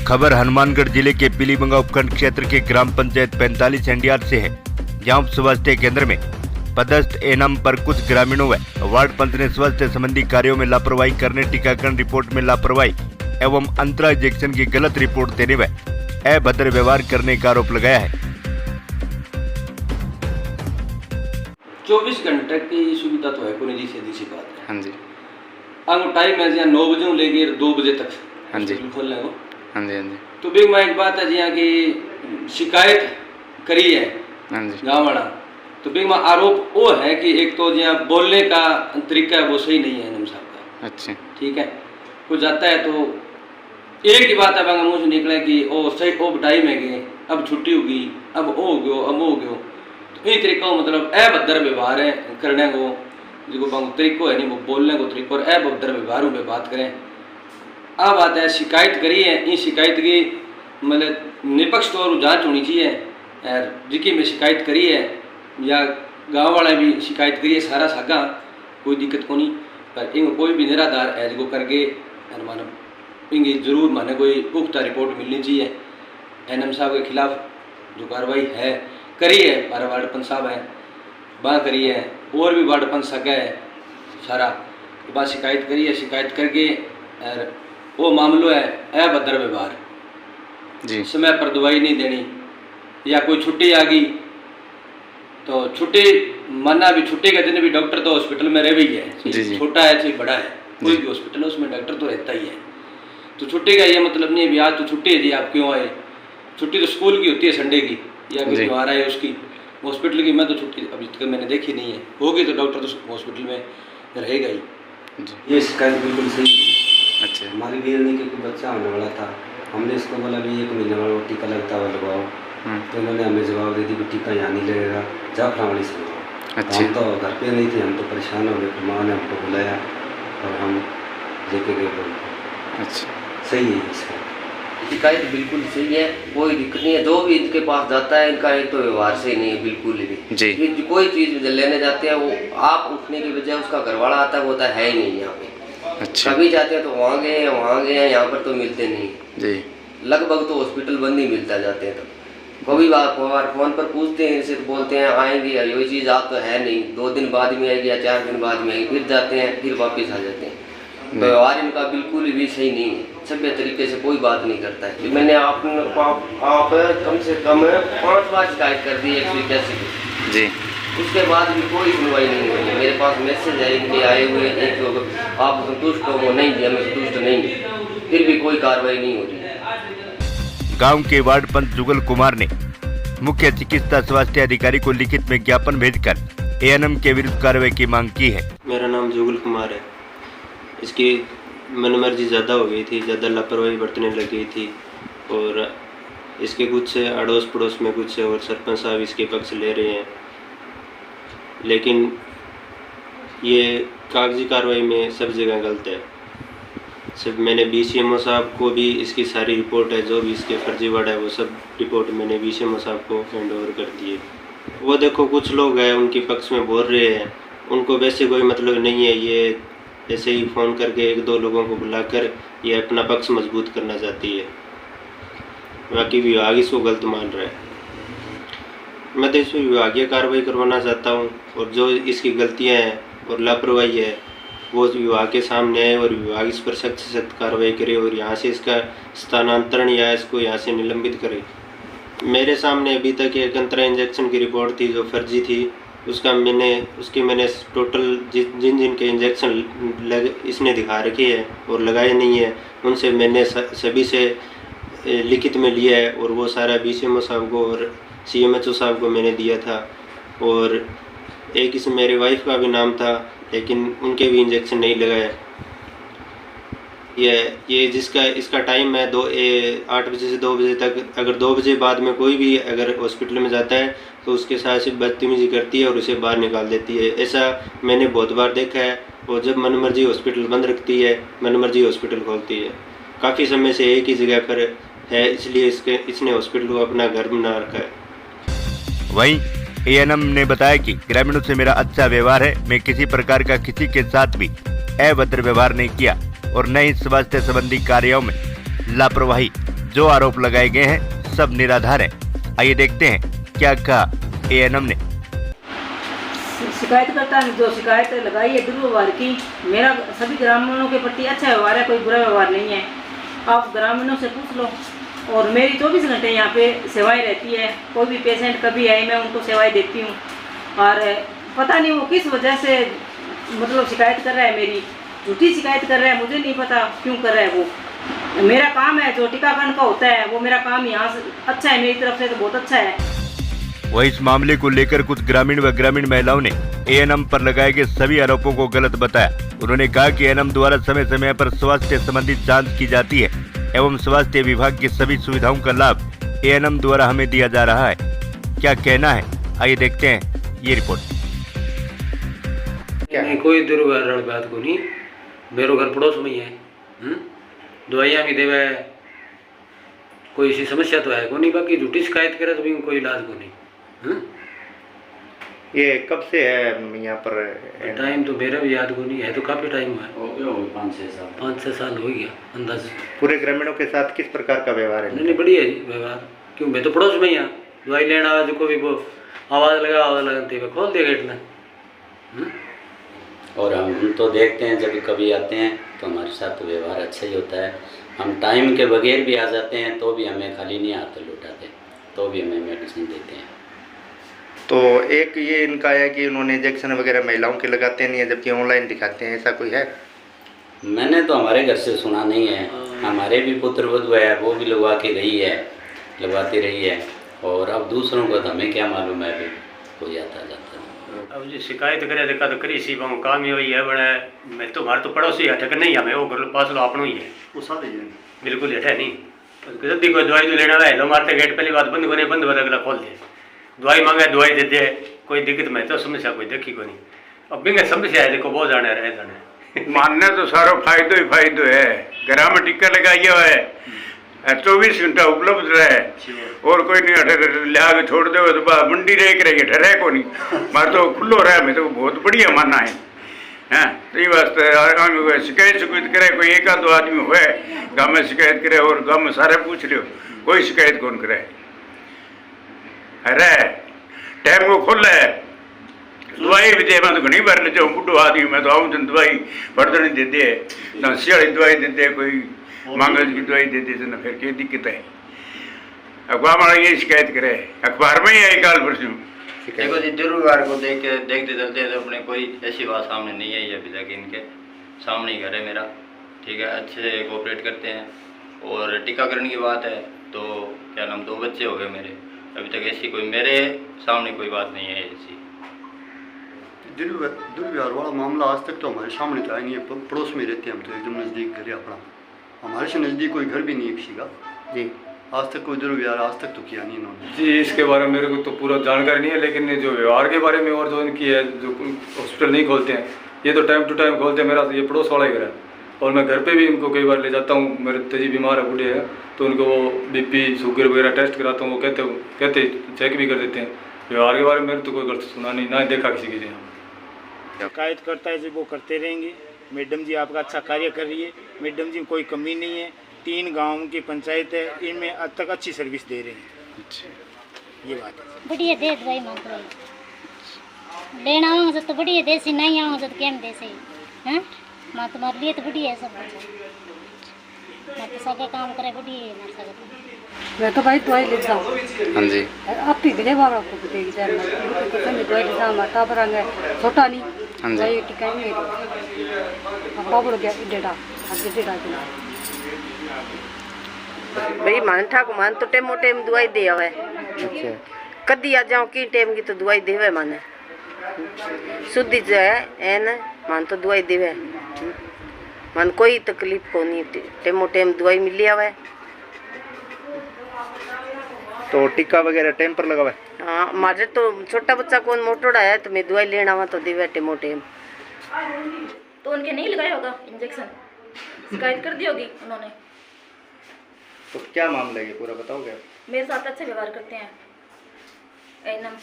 खबर हनुमानगढ़ जिले के पीलीबंगा उपखंड क्षेत्र के ग्राम पंचायत 45 एनडीआर से है, जहां उप स्वास्थ्य केंद्र में पदस्थ एएनएम पर कुछ ग्रामीणों व वार्ड पंच ने स्वास्थ्य संबंधी कार्यों में लापरवाही करने, टीकाकरण रिपोर्ट में लापरवाही एवं अंतरा इंजेक्शन की गलत रिपोर्ट देने व अभद्र व्यवहार करने का आरोप लगाया है। 24 घंटे की सुविधा तो है कोई जी सीधी बात है। हाँ जी। अंग टाइम है जी 9 बजे लेके 2 बजे तक हाँ जी। खोल लेंगे। हाँ जी। हाँ जी। तो भी मैं एक बात है जी की शिकायत करी है हाँ जी। गाँव वाला, तो भी में आरोप वो है कि एक तो जी बोलने का तरीका है वो सही नहीं है एएनएम साहब का। अच्छा, ठीक है। कुछ जाता है तो एक ही बात है बांगा मुँह से निकले कि ओ सही ओ टाइम है कि अब छुट्टी होगी, अब ओ हो गयो, अब वो हो गयो। तो ये तरीका मतलब अभद्र व्यवहार है करने को, जो बांग तरीको है नहीं वो बोलने को तरीको, और अभद्र व्यवहारों में बात करें। अब बात है शिकायत करी है, इन शिकायत की मतलब निष्पक्ष तौर जांच होनी चाहिए। और जिकी में शिकायत करी है या गाँव वाले भी शिकायत करी है सारा सागा कोई दिक्कत को नहीं, पर इन कोई भी निराधार है जो करके मानो इनकी जरूर माने कोई पुख्ता रिपोर्ट मिलनी चाहिए। एएनएम साहब के खिलाफ जो कार्रवाई है करी है, हमारा वार्ड पंच साहब है वहाँ करी है, और भी वार्ड पंच सके है सारा बात शिकायत करी है। शिकायत करके और वो मामलो है अभद्र व्यवहार जी, समय पर दवाई नहीं देनी या कोई छुट्टी आ गई तो छुट्टी माना भी, छुट्टी के दिन भी डॉक्टर तो हॉस्पिटल में रह भी है, छोटा है चाहे बड़ा है, कोई भी हॉस्पिटल है उसमें डॉक्टर तो रहता ही है। तो छुट्टी का ये मतलब नहीं है भी आज तो छुट्टी है जी आप क्यों आए, छुट्टी तो स्कूल की होती है संडे की या कोई त्योहार है उसकी, हॉस्पिटल की मैं तो छुट्टी अभी तक मैंने देखी नहीं है, होगी तो डॉक्टर तो हॉस्पिटल में रहेगा ही। ये शिकायत बिल्कुल सही है। अच्छा, हमारी बियरनी के कोई बच्चा होने वाला था, हमने इसको बोला भी 1 महीने वाला टीका लगता हुआ लगाओ, तो इन्होंने हमें जवाब दे दी कि टीका यहाँ नहीं लगेगा, जा फलावड़ी से लगाओ। अच्छा। हम तो घर पे नहीं थे, हम तो परेशान हो गए, फिर माँ ने हमको बुलाया और हम लेके गए बोल। अच्छा, सही है इसका शिकायत बिल्कुल सही है, कोई दिक्कत नहीं है। जो भी इनके पास जाता है इनका एक तो व्यवहार सही नहीं है बिल्कुल भी जी। ये कोई चीज़ लेने जाते हैं वो आप उठने की बजाय उसका घरवाला आता है वो होता है ही नहीं यहाँ पे। अच्छा, कभी जाते हैं तो वहाँ गए हैं वहाँ गए हैं, यहाँ पर तो मिलते नहीं जी। लगभग तो हॉस्पिटल बंद ही मिलता जाते हैं। तो कभी बार फोन पर पूछते हैं इनसे तो बोलते हैं आएंगे, ये चीज़ आप तो है नहीं, 2 दिन बाद में आएगी या 4 दिन बाद में आएगी, फिर जाते हैं फिर वापस आ जाते हैं। व्यवहार इनका बिल्कुल भी सही नहीं है, सभ्य तरीके से कोई बात नहीं करता है। मैंने आप कम से कम 5 बार शिकायत कर दी 181 की जी, उसके बाद भी कोई सुनवाई नहीं हुई है। मेरे पास मैसेज है इनके आए हुए हैं कि आप संतुष्ट हो, नहीं जी हमें संतुष्ट नहीं, फिर भी कोई कार्रवाई नहीं हो रही। गांव के वार्ड पंच जुगल कुमार ने मुख्य चिकित्सा स्वास्थ्य अधिकारी को लिखित में ज्ञापन भेजकर एएनएम के विरुद्ध कार्रवाई की मांग की है। मेरा नाम जुगल कुमार है। इसकी मनमर्जी ज़्यादा हो गई थी, ज़्यादा लापरवाही बरतने लग गई थी और इसके कुछ अड़ोस पड़ोस में कुछ और सरपंच साहब इसके पक्ष ले रहे हैं, लेकिन ये कागजी कार्रवाई में सब जगह गलत है। सब मैंने बीसीएमओ साहब को भी इसकी सारी रिपोर्ट है, जो भी इसके फर्जीवाड़ा है वो सब रिपोर्ट मैंने बीसीएमओ साहब को हैंड ओवर कर दी है। वो देखो कुछ लोग हैं उनके पक्ष में बोल रहे हैं, उनको वैसे कोई मतलब नहीं है, ये ऐसे ही फ़ोन करके 1-2 लोगों को बुलाकर ये अपना पक्ष मजबूत करना चाहती है, बाकी विभाग इसको गलत मान रहा है। मैं तो इसमें विभागीय कार्रवाई करवाना चाहता हूँ और जो इसकी गलतियाँ हैं और लापरवाही है वो विभाग के सामने आए और विभाग इस पर सख्त से सख्त कार्रवाई करे और यहाँ से इसका स्थानांतरण या इसको यहाँ से निलंबित करे। मेरे सामने अभी तक एक अंतरा इंजेक्शन की रिपोर्ट थी जो फर्जी थी, मैंने टोटल जिन के इंजेक्शन इसने दिखा रखे है और लगाए नहीं है, उनसे मैंने सभी से लिखित में लिया है और वो सारा बीसीएमओ साहब को और सीएमएचओ साहब को मैंने दिया था। और एक इसमें मेरी वाइफ का भी नाम था, लेकिन उनके भी इंजेक्शन नहीं लगाए। ये जिसका इसका टाइम है 8 बजे से 2 बजे तक, अगर 2 बजे बाद में कोई भी अगर हॉस्पिटल में जाता है तो उसके साथ सिर्फ बदतमीजी करती है और उसे बाहर निकाल देती है। ऐसा मैंने बहुत बार देखा है। और जब मनमर्जी हॉस्पिटल बंद रखती है, मनमर्जी हॉस्पिटल खोलती है। काफ़ी समय से एक ही जगह पर है, इसलिए इसने हॉस्पिटल को अपना घर बना रखा है। वहीं एएनएम ने बताया कि ग्रामीणों से मेरा अच्छा व्यवहार है, मैं किसी प्रकार का किसी के साथ भी अभद्र व्यवहार नहीं किया और न ही स्वास्थ्य संबंधी कार्यों में लापरवाही जो आरोप लगाए गए हैं सब निराधार हैं। आइए देखते हैं क्या कहा एएनएम ने। शिकायतकर्ता ने जो शिकायत लगाई है दुर्व्यवहार की, मेरा सभी ग्रामीणों के प्रति अच्छा व्यवहार है, कोई बुरा व्यवहार नहीं है। आप ग्रामीणों से पूछ लो। और मेरी 24 घंटे यहाँ पे सेवाएं रहती है। कोई भी पेशेंट कभी आए मैं उनको सेवाएं देती हूँ। और पता नहीं वो किस वजह से मतलब शिकायत कर रहा है, मेरी झूठी शिकायत कर रहा है, मुझे नहीं पता क्यों कर रहा है। वो मेरा काम है जो टीकाकरण का होता है, वो मेरा काम यहाँ से अच्छा है, मेरी तरफ से तो बहुत अच्छा है। वहीं इस मामले को लेकर कुछ ग्रामीण व ग्रामीण महिलाओं ने एएनएम पर लगाए गए सभी आरोपों को गलत बताया। उन्होंने कहा कि एएनएम द्वारा समय समय पर स्वास्थ्य संबंधित जांच की जाती है एवं स्वास्थ्य विभाग की सभी सुविधाओं का लाभ एएनएम द्वारा हमें दिया जा रहा है। क्या कहना है, आइए देखते हैं ये रिपोर्ट। नहीं, कोई दुर्व्यवहार बात को नहीं। मेरो घर पड़ोस में ही है, दवाइयाँ भी देवे, कोई ऐसी समस्या तो है को नहीं। बाकी झूठी शिकायत करे तो भी कोई इलाज को नहीं। ये कब से है यहाँ पर? टाइम तो मेरा भी याद को नहीं है, तो काफी टाइम है, 5-6 साल हो गया अंदाज। पूरे ग्रामीणों के साथ किस प्रकार का व्यवहार है? नहीं बढ़िया है जी व्यवहार। क्यों, मैं तो पड़ोस में ही यहाँ दवाई लेना आवा, जो कोई वो आवाज़ लगाते हुए खोल दे गेट में। और हम तो देखते हैं जब कभी आते हैं तो हमारे साथ तो व्यवहार अच्छा ही होता है। हम टाइम के बगैर भी आ जाते हैं तो भी हमें खाली नहीं हाथ लौटाते, तो भी हमें मेडिसिन देते हैं। तो एक ये इनका है कि उन्होंने इंजेक्शन वगैरह महिलाओं के लगाते नहीं है, जबकि ऑनलाइन दिखाते हैं, ऐसा कोई है? मैंने तो हमारे घर से सुना नहीं है। हमारे भी पुत्र वधू है, वो भी लगवा के गई है, लगवाती रही है। और अब दूसरों को तो हमें क्या मालूम है, अभी कोई आता जाता नहीं। अब जी शिकायत करे देखा तो करी सी पाऊँ काम ही वही है बड़ा। मैं तो हमारे तो पड़ोसी हटक नहीं, हमें वो घर पास लो अपनों ही है, वो साथ बिल्कुल हटे नहीं। जल्दी कोई दवाई तो लेना है, लो मारते गेट पहली बात बंद बने, बंद बने अगला खोल दे, दवाई मांगे दवाई दे दे, कोई दिक्कत में तो समस्या कोई देखी को नहीं। अब बिंगे समस्या है, देखो बहुत जाने रहे जाने मानने तो सारो फायदो ही फायदो है। घर में टीका लगाइए हुआ है, 24 घंटा उपलब्ध रहे, और कोई नहीं अठे लिया के छोड़ दे तो मंडी रह के ठहरे को नहीं। मार तो खुलो रहा, मैं तो बहुत बढ़िया मानना है। हैं तो ये वास्ते शिकायत करे, कोई एक आध आदमी हुए गाँव में शिकायत करे, और गाँव में सारे पूछ लियो, कोई शिकायत कौन करे। अरे टाइम को खोल है, दवाई भी दे, मैं तो घनी बार ले जाऊँ, बुढ़ो आदमी मैं तो आऊँ तो दवाई बर्तन दे दे ना, सियाड़ी दवाई दे दे, कोई मांगज की दवाई दे दे ना, फिर क्या दिक्कत है। अखबार वाला ये शिकायत करे, अखबार में ही आई काल परसों। देखो जी दुर्व्यवहार को देखते चलते तो अपने कोई ऐसी बात सामने नहीं आई अभी तक। इनके सामने ही घर है मेरा, ठीक है, अच्छे से कोऑपरेट करते हैं। और टीकाकरण की बात है तो क्या नाम, 2 बच्चे हो गए मेरे, अभी तक ऐसी कोई मेरे सामने कोई बात नहीं है ऐसी। दुर्व्यवहार वाला मामला आज तक तो हमारे सामने तो आया नहीं है। पड़ोस में रहते हैं हम, तो एकदम नज़दीक घर है अपना, हमारे से नज़दीक कोई घर भी नहीं है किसी का जी। आज तक कोई दुर्व्यवहार आज तक तो किया नहीं इन्होंने जी। इसके बारे में मेरे को तो पूरा जानकारी नहीं है, लेकिन जो व्यवहार के बारे में और जो इनकी है, जो हॉस्पिटल नहीं खोलते हैं, ये तो टाइम टू टाइम खोलते हैं। मेरा तो ये पड़ोस वाला ही घर है, और मैं घर पे भी इनको कई बार ले जाता हूँ। मेरे तेजी बीमार है, बूढ़े हैं, तो उनको वो BP शुगर वगैरह टेस्ट कराता हूँ, वो कहते चेक भी कर देते हैं। व्यवहार के बारे में मेरे तो कोई गलत सुना नहीं, ना देखा किसी के यहाँ। शिकायत करता है जी, वो करते रहेंगे। मैडम जी आपका अच्छा कार्य कर रही है, मैडम जी कोई कमी नहीं है। 3 गांव की पंचायत है, इनमें अब तक अच्छी सर्विस दे रहे हैं। अच्छा, ये बात है। बढ़िया दे दवाई मांग लेना आऊँगा तो बढ़िया देसी, नहीं आऊँगा तो कैम देसी हैं। माँ तुम्हारे लिए तो बढ़िया है सब कुछ, मैं तो सबके काम करे बढ़िया है ना सब। मैं तो भाई दवाई लेता हूँ। हाँ जी, आप ही गले बाबा को देगी जान में दवाई लेता हूँ, माता पर आगे छोटा नहीं दवाई टिका नहीं है, पापड़ गया डेढ़ा आगे डेढ़ा दिन भाई मानठा को मान तो टेमो टेम दवाई दे आवे। अच्छा, कदी आ जाओ की टेम की तो दवाई देवे, माने शुद्धि जो है एन मान तो दवाई देवे, मन कोई तकलीफ को नहीं, टेमो टेम दवाई मिली आवे। तो टीका वगैरह टाइम पर लगा हुआ है? हाँ, मारे तो छोटा बच्चा कौन मोटोड़ा है तो मैं दवाई लेना हुआ तो देवे टेमो टेम। तो उनके नहीं लगाया होगा इंजेक्शन, शिकायत कर दी होगी उन्होंने। तो क्या मामला है ये पूरा बताओगे आप? मेरे साथ अच्छा व्यवहार करते हैं एएनएम,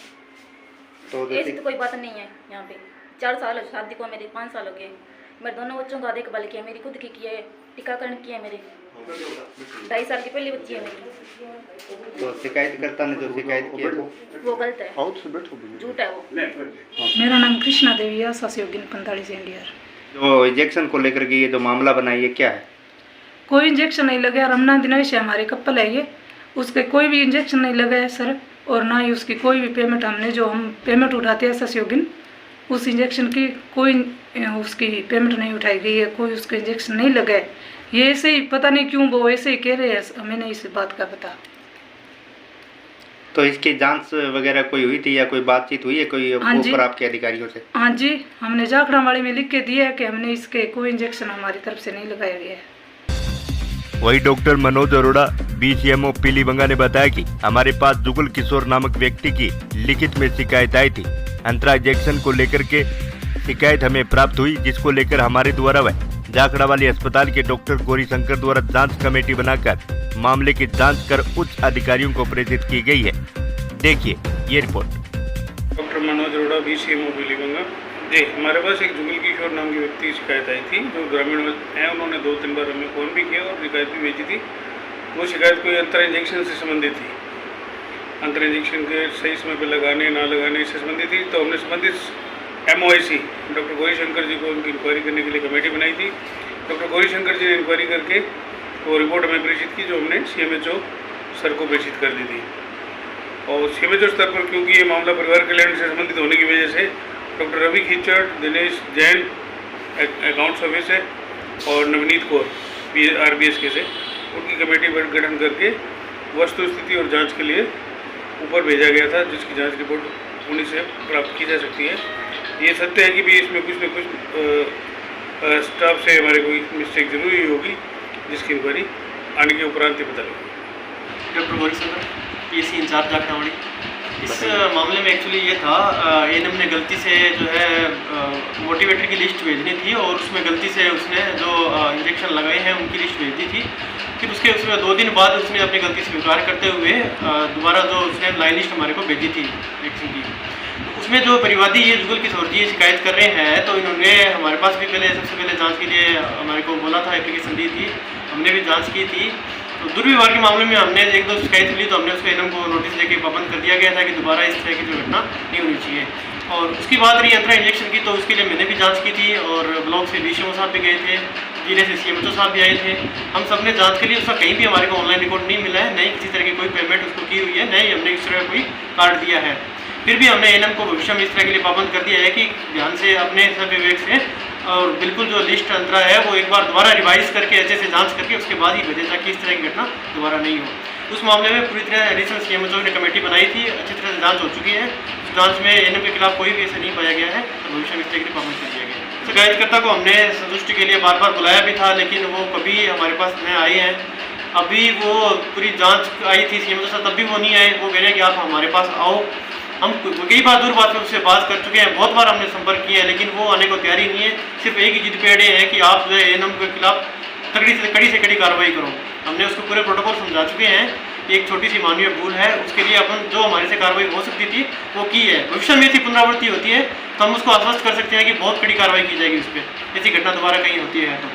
तो ऐसी तो कोई बात नहीं है यहाँ पे। 4 साल शादी को, मेरे 5 साल हो गए। मेरे दोनों बच्चों का देखभाल किया, मेरी खुद की है, टीकाकरण किया मेरे। 2.5 साल की पहली बच्ची है मेरी। तो शिकायतकर्ता ने जो शिकायत की है वो गलत है, झूठ है वो। मेरा नाम कृष्णा देवी है, ससयोगिन 45 एनडीआर। जो इंजेक्शन को लेकर के ये जो मामला बना ये क्या है? कोई इंजेक्शन नहीं लगा। रमना दिनेश है हमारे कपल है ये, उसके कोई भी इंजेक्शन नहीं लगा है सर, और ना ही उसकी कोई भी पेमेंट हमने जो हम पेमेंट उठाते हैं ससयोगिन उस इंजेक्शन की कोई उसकी पेमेंट नहीं उठाई गई है, कोई उसका इंजेक्शन नहीं लगा है। ये ऐसे ही पता नहीं क्यों वो ऐसे ही कह रहे हैं, हमें नहीं इस बात का पता। तो इसकी जांच वगैरह कोई हुई थी या कोई बातचीत हुई है कोई ऊपर आपके अधिकारियों से? हाँ जी, हमने जाखड़ा वाले में लिख के दिया है कि हमने इसके कोई इंजेक्शन हमारी तरफ से नहीं लगाया गया है। वही डॉक्टर मनोज अरोड़ा BCMO पीलीबंगा ने बताया कि हमारे पास जुगल किशोर नामक व्यक्ति की लिखित में शिकायत आई थी। अंतरा इंजेक्शन को लेकर के शिकायत हमें प्राप्त हुई, जिसको लेकर हमारे द्वारा वह जाखड़ा वाली अस्पताल के डॉक्टर गौरी शंकर द्वारा जांच कमेटी बनाकर मामले की जांच कर उच्च अधिकारियों को प्रेषित की गई है। देखिए ये report. Doctor Manoj Arora BCMO Pilibanga ji, हमारे पास एक जुगल किशोर नाम की व्यक्ति की शिकायत आई थी जो ग्रामीण हैं। उन्होंने 2-3 बार हमें फ़ोन भी किया और शिकायत भी भेजी थी। वो शिकायत कोई अंतर इंजेक्शन से संबंधित थी, अंतर इंजेक्शन के सही समय पर लगाने ना लगाने से संबंधित थी। तो हमने संबंधित MOIC डॉक्टर गौरी शंकर जी को उनकी इंक्वायरी करने के लिए कमेटी बनाई थी। डॉक्टर गौरी शंकर जी ने इंक्वायरी करके वो रिपोर्ट हमें प्रेषित की, जो हमने CMHO सर को प्रेषित कर दी थी। और CMHO स्तर पर क्योंकि ये मामला परिवार कल्याण से संबंधित होने की वजह से doctor Ravi Khichar, Dinesh Jain accounts office है और नवनीत कौर RBSK से उनकी कमेटी गठन करके वस्तु स्थिति और जांच के लिए ऊपर भेजा गया था, जिसकी जांच रिपोर्ट उन्हीं से प्राप्त की जा सकती है। ये सत्य है कि भी इसमें कुछ न कुछ स्टाफ से हमारे कोई मिस्टेक जरूर ही होगी, जिसकी इंक्वायरी आने के उपरांत ही पता लगेगी। Doctor Gauri Shankar PSC incharge Jakharawadi. इस मामले में एक्चुअली ये था, ANM ने गलती से जो है मोटिवेटर की लिस्ट भेजनी थी और उसमें गलती से उसने जो इंजेक्शन लगाए हैं उनकी लिस्ट भेज दी थी। फिर उसके उसमें 2 दिन बाद उसने अपनी गलती स्वीकार करते हुए दोबारा जो उसने लाइन लिस्ट हमारे को भेजी थी वैक्सीन की। उसमें जो परिवादी ये जुगल किशोर जी शिकायत कर रहे हैं, तो इन्होंने हमारे पास भी सबसे पहले जाँच के लिए हमारे को बोला था, एप्लीकेशन दी थी, हमने भी जाँच की थी। तो दुर्व्यवहार के मामले में हमने 1-2 शिकायत मिली तो हमने उसको ANM को नोटिस देके पाबंद कर दिया गया था कि दोबारा इस तरह की जो घटना नहीं होनी चाहिए। और उसकी बात रही अंतरा इंजेक्शन की, तो उसके लिए मैंने भी जांच की थी और ब्लॉक से BCMO साहब भी गए थे, जिले से CMHO साहब भी आए थे। हम सब ने जांच के लिए उसका कहीं भी हमारे को ऑनलाइन रिकॉर्ड नहीं मिला है, नहीं किसी तरह की कोई पेमेंट उसको की हुई है, नहीं हमने इस तरह कोई कार्ड दिया है। फिर भी हमने ANM को भविष्य में इस तरह के लिए पाबंद कर दिया है कि ध्यान से अपने सब विवेक से और बिल्कुल जो लिस्ट अंतरा है वो एक बार दोबारा रिवाइज करके अच्छे से जांच करके उसके बाद ही भेजें, ताकि इस तरह की घटना दोबारा नहीं हो। उस मामले में पूरी तरह एडिशनल CMHO ने कमेटी बनाई थी, अच्छी तरह से जांच हो चुकी है। उस जांच में ANM के खिलाफ कोई भी ऐसा नहीं पाया गया है, तो भविष्य में इस तरह के लिए पाबंद कर दिया गया। शिकायतकर्ता को हमने संतुष्टि के लिए बार बुलाया भी था, लेकिन वो कभी हमारे पास नहीं आए हैं। अभी वो पूरी जाँच आई थी CMHO से, तब भी वो नहीं आए। वो कह रहे हैं कि आप हमारे पास आओ। हम कई बार दूर बात में उससे बात कर चुके हैं, बहुत बार हमने संपर्क किया है, लेकिन वो आने को तैयारी नहीं है। सिर्फ एक ही जिद पे अड़े हैं कि आप जो है ANM के खिलाफ कड़ी से कड़ी कार्रवाई करो। हमने उसको पूरे प्रोटोकॉल समझा चुके हैं। एक छोटी सी मानवीय भूल है, उसके लिए अपन जो हमारे से कार्रवाई हो सकती थी वो की है। भविष्य में ऐसी पुनरावृत्ति होती है तो हम उसको आश्वस्त कर सकते हैं कि बहुत कड़ी कार्रवाई की जाएगी उस पर, ऐसी घटना दोबारा कहीं होती है तो।